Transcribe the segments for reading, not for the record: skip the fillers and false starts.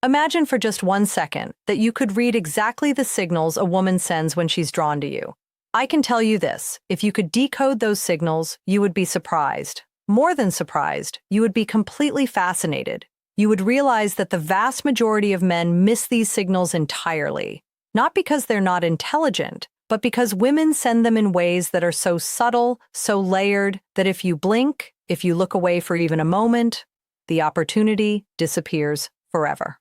Imagine for just 1 second that you could read exactly the signals a woman sends when she's drawn to you. I can tell you this, if you could decode those signals, you would be surprised. More than surprised, you would be completely fascinated. You would realize that the vast majority of men miss these signals entirely. Not because they're not intelligent, but because women send them in ways that are so subtle, so layered, that if you blink, if you look away for even a moment, the opportunity disappears forever.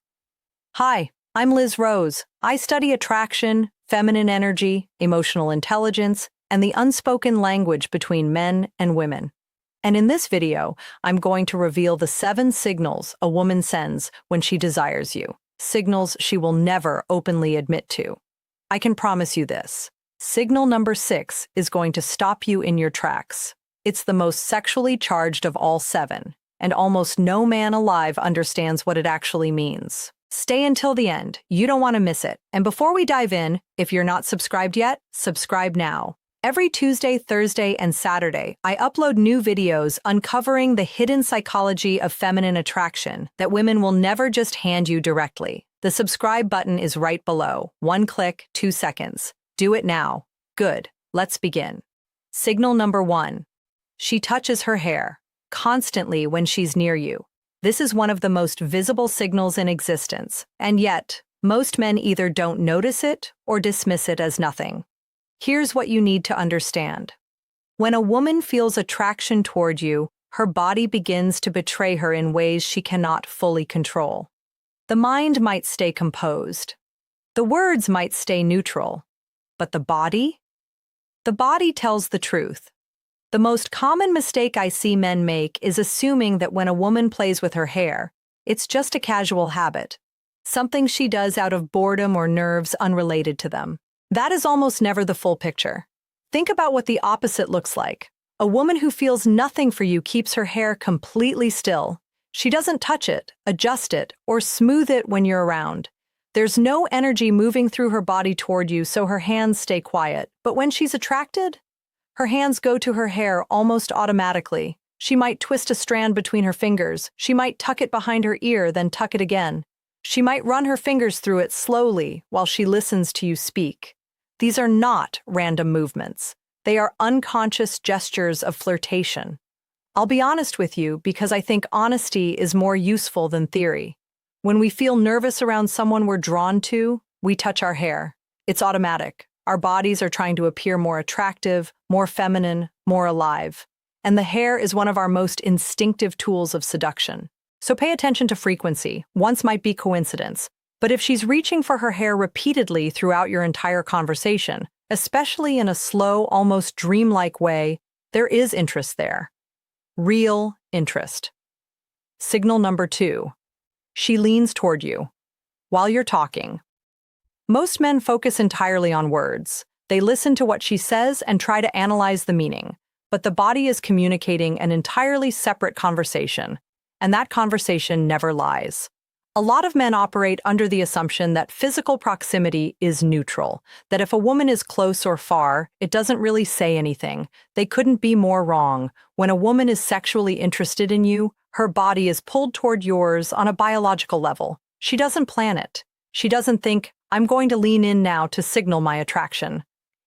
Hi, I'm Liz Rose. I study attraction, feminine energy, emotional intelligence, and the unspoken language between men and women. And in this video, I'm going to reveal the 7 signals a woman sends when she desires you. Signals she will never openly admit to. I can promise you this. Signal number 6 is going to stop you in your tracks. It's the most sexually charged of all 7, and almost no man alive understands what it actually means. Stay until the end. You don't want to miss it. And before we dive in, if you're not subscribed yet, subscribe now. Every Tuesday, Thursday, and Saturday, I upload new videos uncovering the hidden psychology of feminine attraction that women will never just hand you directly. The subscribe button is right below. 1 click, 2 seconds. Do it now. Good. Let's begin. Signal number 1. She touches her hair, constantly when she's near you. This is one of the most visible signals in existence, and yet, most men either don't notice it or dismiss it as nothing. Here's what you need to understand. When a woman feels attraction toward you, her body begins to betray her in ways she cannot fully control. The mind might stay composed. The words might stay neutral. But the body? The body tells the truth. The most common mistake I see men make is assuming that when a woman plays with her hair, it's just a casual habit, something she does out of boredom or nerves unrelated to them. That is almost never the full picture. Think about what the opposite looks like. A woman who feels nothing for you keeps her hair completely still. She doesn't touch it, adjust it, or smooth it when you're around. There's no energy moving through her body toward you, so her hands stay quiet. But when she's attracted, her hands go to her hair almost automatically. She might twist a strand between her fingers. She might tuck it behind her ear, then tuck it again. She might run her fingers through it slowly while she listens to you speak. These are not random movements. They are unconscious gestures of flirtation. I'll be honest with you because I think honesty is more useful than theory. When we feel nervous around someone we're drawn to, we touch our hair. It's automatic. Our bodies are trying to appear more attractive, more feminine, more alive. And the hair is one of our most instinctive tools of seduction. So pay attention to frequency. Once might be coincidence. But if she's reaching for her hair repeatedly throughout your entire conversation, especially in a slow, almost dreamlike way, there is interest there. Real interest. Signal number 2. She leans toward you. While you're talking. Most men focus entirely on words. They listen to what she says and try to analyze the meaning. But the body is communicating an entirely separate conversation. And that conversation never lies. A lot of men operate under the assumption that physical proximity is neutral, that if a woman is close or far, it doesn't really say anything. They couldn't be more wrong. When a woman is sexually interested in you, her body is pulled toward yours on a biological level. She doesn't plan it. She doesn't think, I'm going to lean in now to signal my attraction.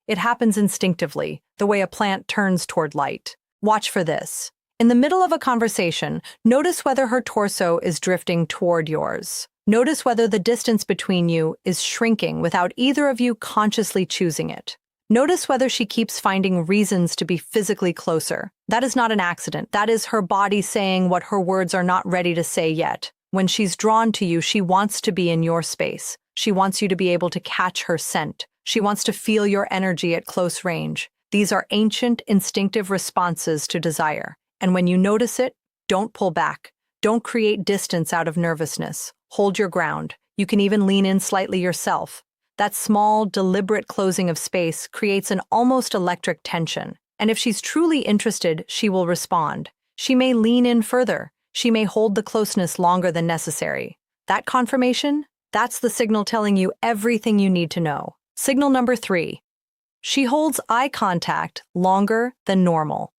It happens instinctively, the way a plant turns toward light. Watch for this. In the middle of a conversation, notice whether her torso is drifting toward yours. Notice whether the distance between you is shrinking without either of you consciously choosing it. Notice whether she keeps finding reasons to be physically closer. That is not an accident. That is her body saying what her words are not ready to say yet. When she's drawn to you, she wants to be in your space. She wants you to be able to catch her scent. She wants to feel your energy at close range. These are ancient, instinctive responses to desire. And when you notice it, don't pull back. Don't create distance out of nervousness. Hold your ground. You can even lean in slightly yourself. That small, deliberate closing of space creates an almost electric tension. And if she's truly interested, she will respond. She may lean in further. She may hold the closeness longer than necessary. That confirmation? That's the signal telling you everything you need to know. Signal number 3. She holds eye contact longer than normal.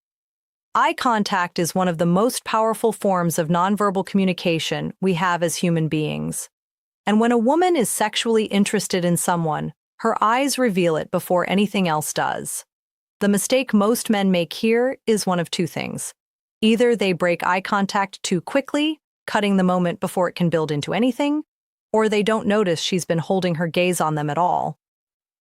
Eye contact is one of the most powerful forms of nonverbal communication we have as human beings. And when a woman is sexually interested in someone, her eyes reveal it before anything else does. The mistake most men make here is one of two things. Either they break eye contact too quickly, cutting the moment before it can build into anything, or they don't notice she's been holding her gaze on them at all.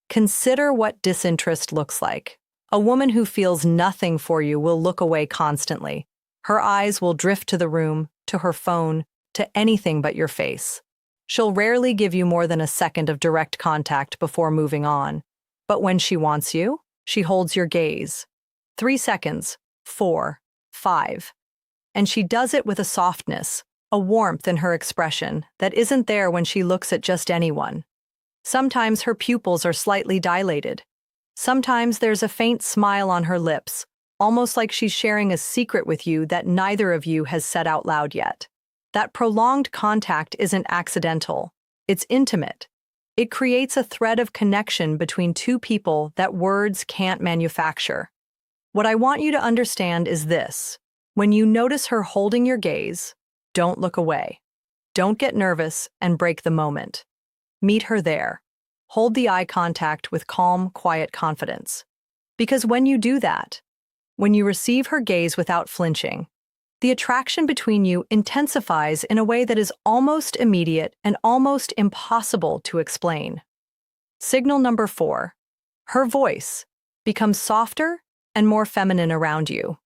Consider what disinterest looks like. A woman who feels nothing for you will look away constantly. Her eyes will drift to the room, to her phone, to anything but your face. She'll rarely give you more than a second of direct contact before moving on. But when she wants you, she holds your gaze. 3 seconds, 4, 5. And she does it with a softness, a warmth in her expression that isn't there when she looks at just anyone. Sometimes her pupils are slightly dilated. Sometimes there's a faint smile on her lips, almost like she's sharing a secret with you that neither of you has said out loud yet. That prolonged contact isn't accidental. It's intimate. It creates a thread of connection between two people that words can't manufacture. What I want you to understand is this. When you notice her holding your gaze, don't look away. Don't get nervous and break the moment. Meet her there. Hold the eye contact with calm, quiet confidence. Because when you do that, when you receive her gaze without flinching, the attraction between you intensifies in a way that is almost immediate and almost impossible to explain. Signal number 4. Her voice becomes softer and more feminine around you.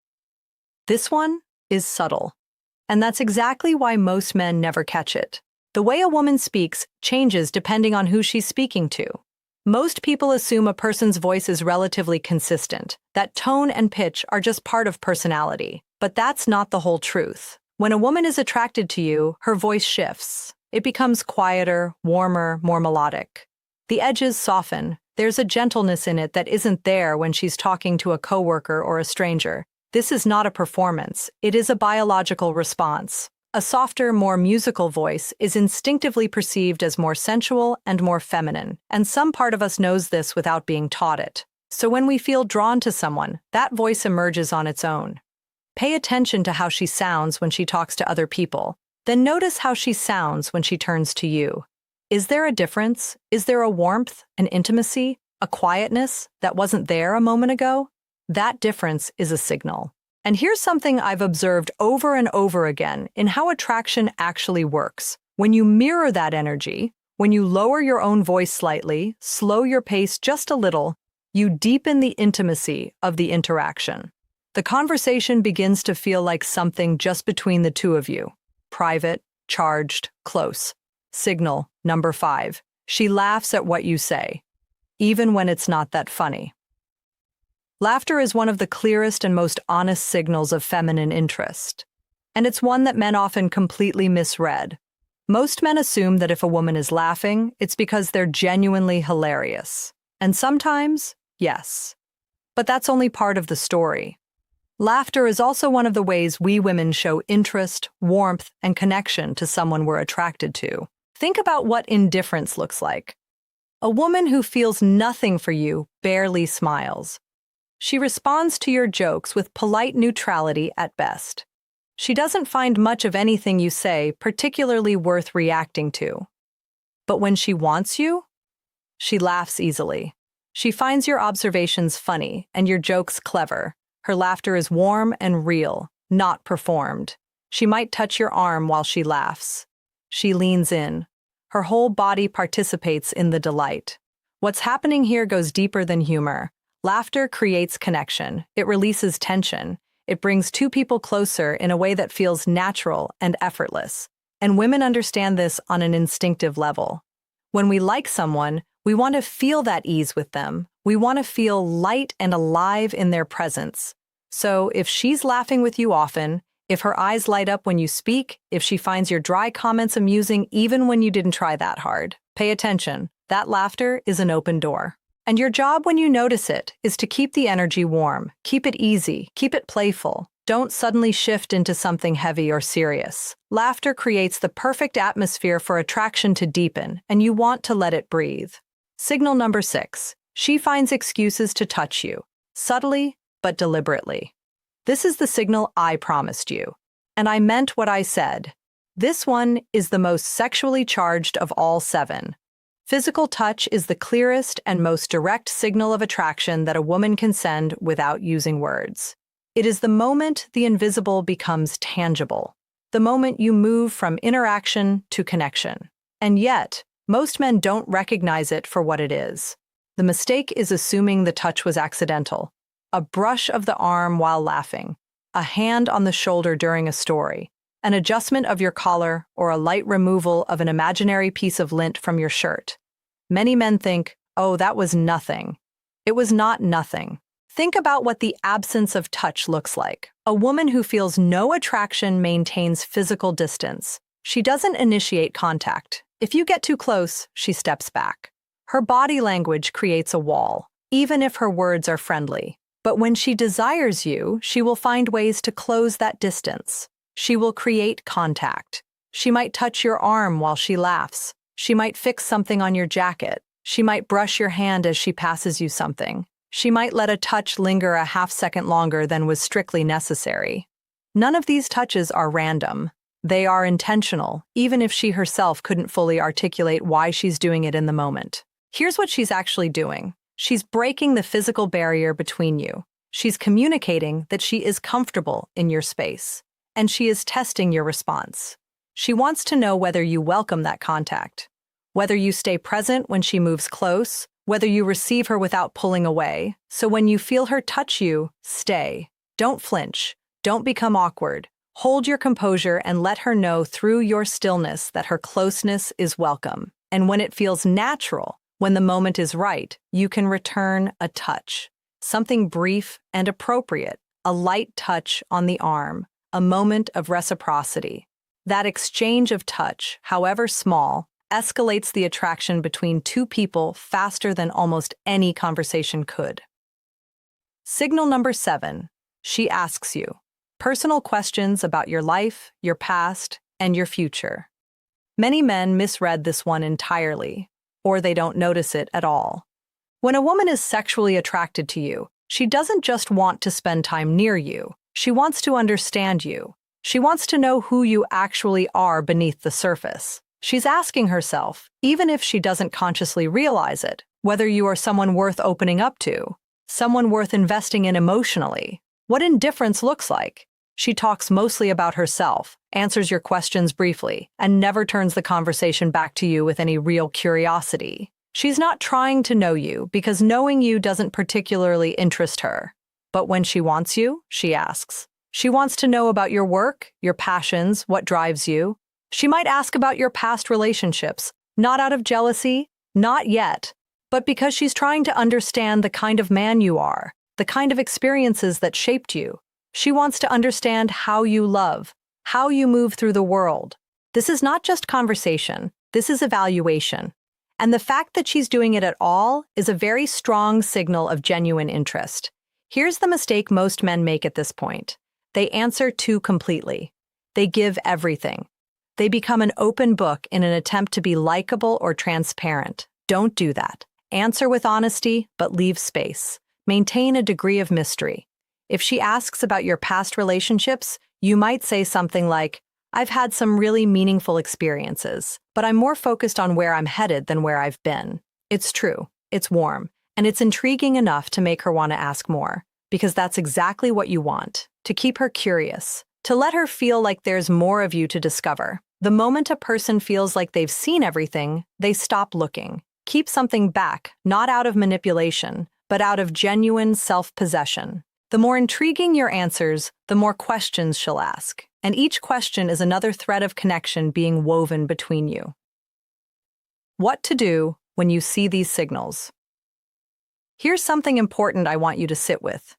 This one is subtle, and that's exactly why most men never catch it. The way a woman speaks changes depending on who she's speaking to. Most people assume a person's voice is relatively consistent, that tone and pitch are just part of personality. But that's not the whole truth. When a woman is attracted to you, her voice shifts. It becomes quieter, warmer, more melodic. The edges soften. There's a gentleness in it that isn't there when she's talking to a coworker or a stranger. This is not a performance. It is a biological response. A softer, more musical voice is instinctively perceived as more sensual and more feminine, and some part of us knows this without being taught it. So when we feel drawn to someone, that voice emerges on its own. Pay attention to how she sounds when she talks to other people. Then notice how she sounds when she turns to you. Is there a difference? Is there a warmth, an intimacy, a quietness that wasn't there a moment ago? That difference is a signal. And here's something I've observed over and over again in how attraction actually works. When you mirror that energy, when you lower your own voice slightly, slow your pace just a little, you deepen the intimacy of the interaction. The conversation begins to feel like something just between the two of you. Private, charged, close. Signal number 5. She laughs at what you say, even when it's not that funny. Laughter is one of the clearest and most honest signals of feminine interest. And it's one that men often completely misread. Most men assume that if a woman is laughing, it's because they're genuinely hilarious. And sometimes, yes. But that's only part of the story. Laughter is also one of the ways we women show interest, warmth, and connection to someone we're attracted to. Think about what indifference looks like. A woman who feels nothing for you barely smiles. She responds to your jokes with polite neutrality at best. She doesn't find much of anything you say particularly worth reacting to. But when she wants you, she laughs easily. She finds your observations funny and your jokes clever. Her laughter is warm and real, not performed. She might touch your arm while she laughs. She leans in. Her whole body participates in the delight. What's happening here goes deeper than humor. Laughter creates connection. It releases tension. It brings two people closer in a way that feels natural and effortless. And women understand this on an instinctive level. When we like someone, we want to feel that ease with them. We want to feel light and alive in their presence. So if she's laughing with you often, if her eyes light up when you speak, if she finds your dry comments amusing even when you didn't try that hard, pay attention. That laughter is an open door. And your job when you notice it is to keep the energy warm, keep it easy, keep it playful. Don't suddenly shift into something heavy or serious. Laughter creates the perfect atmosphere for attraction to deepen, and you want to let it breathe. Signal number 6. She finds excuses to touch you, subtly but deliberately. This is the signal I promised you. And I meant what I said. This one is the most sexually charged of all 7. Physical touch is the clearest and most direct signal of attraction that a woman can send without using words. It is the moment the invisible becomes tangible, the moment you move from interaction to connection. And yet, most men don't recognize it for what it is. The mistake is assuming the touch was accidental. A brush of the arm while laughing, a hand on the shoulder during a story, an adjustment of your collar, or a light removal of an imaginary piece of lint from your shirt. Many men think, oh, that was nothing. It was not nothing. Think about what the absence of touch looks like. A woman who feels no attraction maintains physical distance. She doesn't initiate contact. If you get too close, she steps back. Her body language creates a wall, even if her words are friendly. But when she desires you, she will find ways to close that distance. She will create contact. She might touch your arm while she laughs. She might fix something on your jacket. She might brush your hand as she passes you something. She might let a touch linger a half-second longer than was strictly necessary. None of these touches are random. They are intentional, even if she herself couldn't fully articulate why she's doing it in the moment. Here's what she's actually doing. She's breaking the physical barrier between you. She's communicating that she is comfortable in your space, and she is testing your response. She wants to know whether you welcome that contact, whether you stay present when she moves close, whether you receive her without pulling away. So when you feel her touch you, stay. Don't flinch. Don't become awkward. Hold your composure and let her know through your stillness that her closeness is welcome. And when it feels natural, when the moment is right, you can return a touch. Something brief and appropriate, a light touch on the arm, a moment of reciprocity. That exchange of touch, however small, escalates the attraction between two people faster than almost any conversation could. Signal number 7. She asks you personal questions about your life, your past, and your future. Many men misread this one entirely, or they don't notice it at all. When a woman is sexually attracted to you, she doesn't just want to spend time near you. She wants to understand you. She wants to know who you actually are beneath the surface. She's asking herself, even if she doesn't consciously realize it, whether you are someone worth opening up to, someone worth investing in emotionally, what indifference looks like. She talks mostly about herself, answers your questions briefly, and never turns the conversation back to you with any real curiosity. She's not trying to know you because knowing you doesn't particularly interest her. But when she wants you, she asks. She wants to know about your work, your passions, what drives you. She might ask about your past relationships, not out of jealousy, not yet, but because she's trying to understand the kind of man you are, the kind of experiences that shaped you. She wants to understand how you love, how you move through the world. This is not just conversation, this is evaluation. And the fact that she's doing it at all is a very strong signal of genuine interest. Here's the mistake most men make at this point. They answer too completely. They give everything. They become an open book in an attempt to be likable or transparent. Don't do that. Answer with honesty, but leave space. Maintain a degree of mystery. If she asks about your past relationships, you might say something like, I've had some really meaningful experiences, but I'm more focused on where I'm headed than where I've been. It's true, it's warm, and it's intriguing enough to make her want to ask more, because that's exactly what you want, to keep her curious, to let her feel like there's more of you to discover. The moment a person feels like they've seen everything, they stop looking. Keep something back, not out of manipulation, but out of genuine self-possession. The more intriguing your answers, the more questions she'll ask, and each question is another thread of connection being woven between you. What to do when you see these signals? Here's something important I want you to sit with.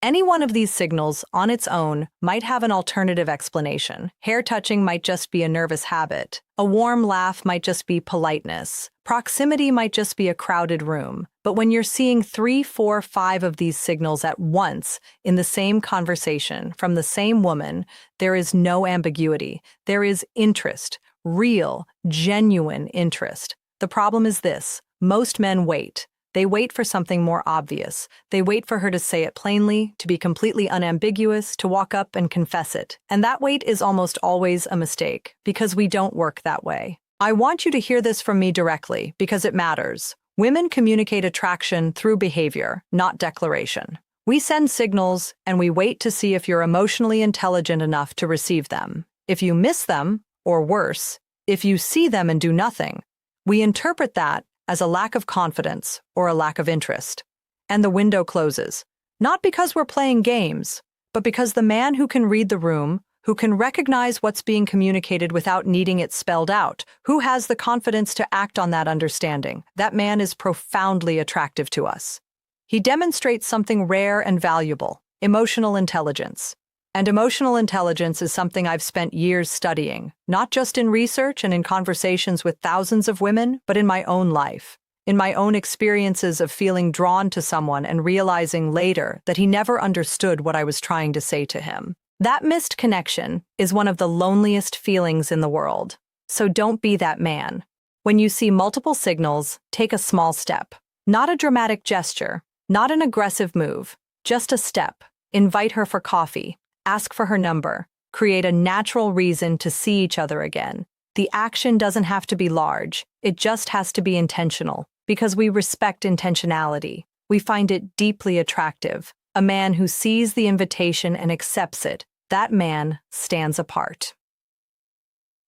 Any one of these signals, on its own, might have an alternative explanation. Hair touching might just be a nervous habit. A warm laugh might just be politeness. Proximity might just be a crowded room. But when you're seeing 3, 4, 5 of these signals at once in the same conversation from the same woman, there is no ambiguity. There is interest, real, genuine interest. The problem is this: most men wait. They wait for something more obvious. They wait for her to say it plainly, to be completely unambiguous, to walk up and confess it. And that wait is almost always a mistake, because we don't work that way. I want you to hear this from me directly, because it matters. Women communicate attraction through behavior, not declaration. We send signals, and we wait to see if you're emotionally intelligent enough to receive them. If you miss them, or worse, if you see them and do nothing, we interpret that as a lack of confidence or a lack of interest. And the window closes. Not because we're playing games, but because the man who can read the room, who can recognize what's being communicated without needing it spelled out, who has the confidence to act on that understanding, that man is profoundly attractive to us. He demonstrates something rare and valuable, emotional intelligence. And emotional intelligence is something I've spent years studying, not just in research and in conversations with thousands of women, but in my own life, in my own experiences of feeling drawn to someone and realizing later that he never understood what I was trying to say to him. That missed connection is one of the loneliest feelings in the world. So don't be that man. When you see multiple signals, take a small step. Not a dramatic gesture, not an aggressive move, just a step. Invite her for coffee. Ask for her number. Create a natural reason to see each other again. The action doesn't have to be large. It just has to be intentional, because we respect intentionality. We find it deeply attractive. A man who sees the invitation and accepts it, that man stands apart.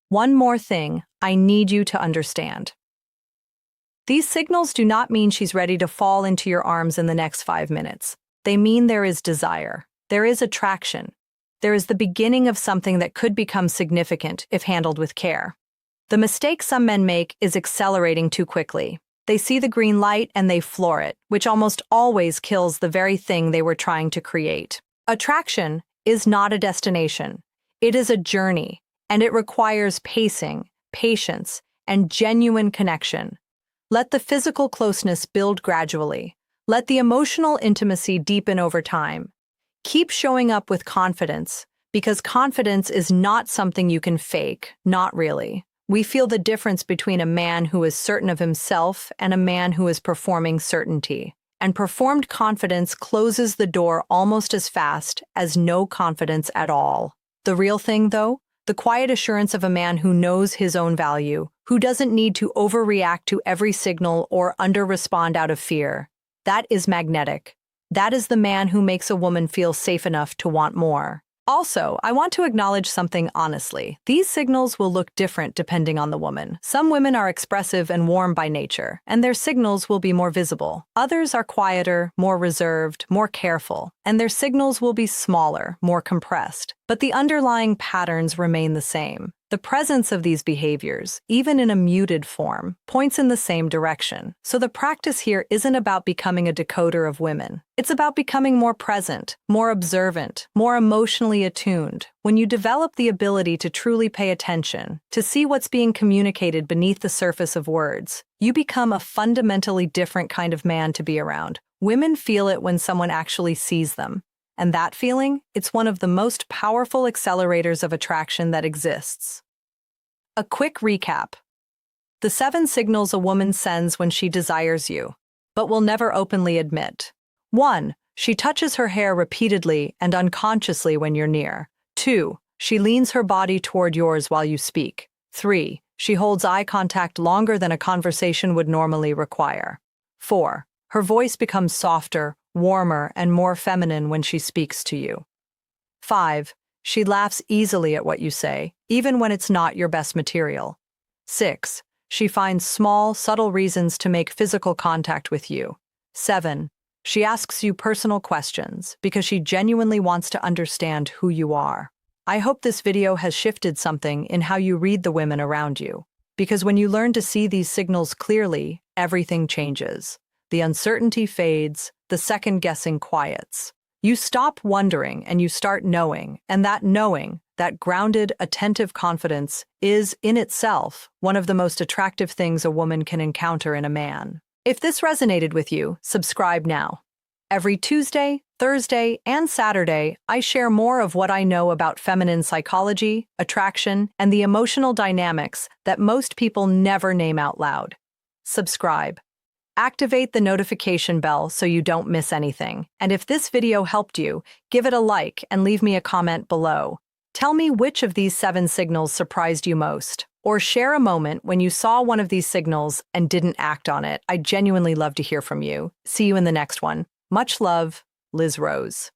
One more thing I need you to understand. These signals do not mean she's ready to fall into your arms in the next 5 minutes. They mean there is desire. There is attraction. There is the beginning of something that could become significant if handled with care. The mistake some men make is accelerating too quickly. They see the green light and they floor it, which almost always kills the very thing they were trying to create. Attraction is not a destination. It is a journey, and it requires pacing, patience, and genuine connection. Let the physical closeness build gradually. Let the emotional intimacy deepen over time. Keep showing up with confidence, because confidence is not something you can fake, not really. We feel the difference between a man who is certain of himself and a man who is performing certainty. And performed confidence closes the door almost as fast as no confidence at all. The real thing, though, the quiet assurance of a man who knows his own value, who doesn't need to overreact to every signal or under-respond out of fear. That is magnetic. That is the man who makes a woman feel safe enough to want more. Also, I want to acknowledge something honestly. These signals will look different depending on the woman. Some women are expressive and warm by nature, and their signals will be more visible. Others are quieter, more reserved, more careful, and their signals will be smaller, more compressed. But the underlying patterns remain the same. The presence of these behaviors, even in a muted form, points in the same direction. So the practice here isn't about becoming a decoder of women. It's about becoming more present, more observant, more emotionally attuned. When you develop the ability to truly pay attention, to see what's being communicated beneath the surface of words, you become a fundamentally different kind of man to be around. Women feel it when someone actually sees them. And that feeling, it's one of the most powerful accelerators of attraction that exists. A quick recap. The 7 signals a woman sends when she desires you, but will never openly admit. 1. She touches her hair repeatedly and unconsciously when you're near. 2. She leans her body toward yours while you speak. 3. She holds eye contact longer than a conversation would normally require. 4. Her voice becomes softer, warmer, and more feminine when she speaks to you. 5. She laughs easily at what you say, even when it's not your best material. 6. She finds small, subtle reasons to make physical contact with you. 7. She asks you personal questions because she genuinely wants to understand who you are. I hope this video has shifted something in how you read the women around you, because when you learn to see these signals clearly, everything changes. The uncertainty fades, the second-guessing quiets. You stop wondering and you start knowing, and that knowing, that grounded, attentive confidence, is, in itself, one of the most attractive things a woman can encounter in a man. If this resonated with you, subscribe now. Every Tuesday, Thursday, and Saturday, I share more of what I know about feminine psychology, attraction, and the emotional dynamics that most people never name out loud. Subscribe. Activate the notification bell so you don't miss anything. And if this video helped you, give it a like and leave me a comment below. Tell me which of these 7 signals surprised you most, or share a moment when you saw one of these signals and didn't act on it. I genuinely love to hear from you. See you in the next one. Much love, Liz Rose.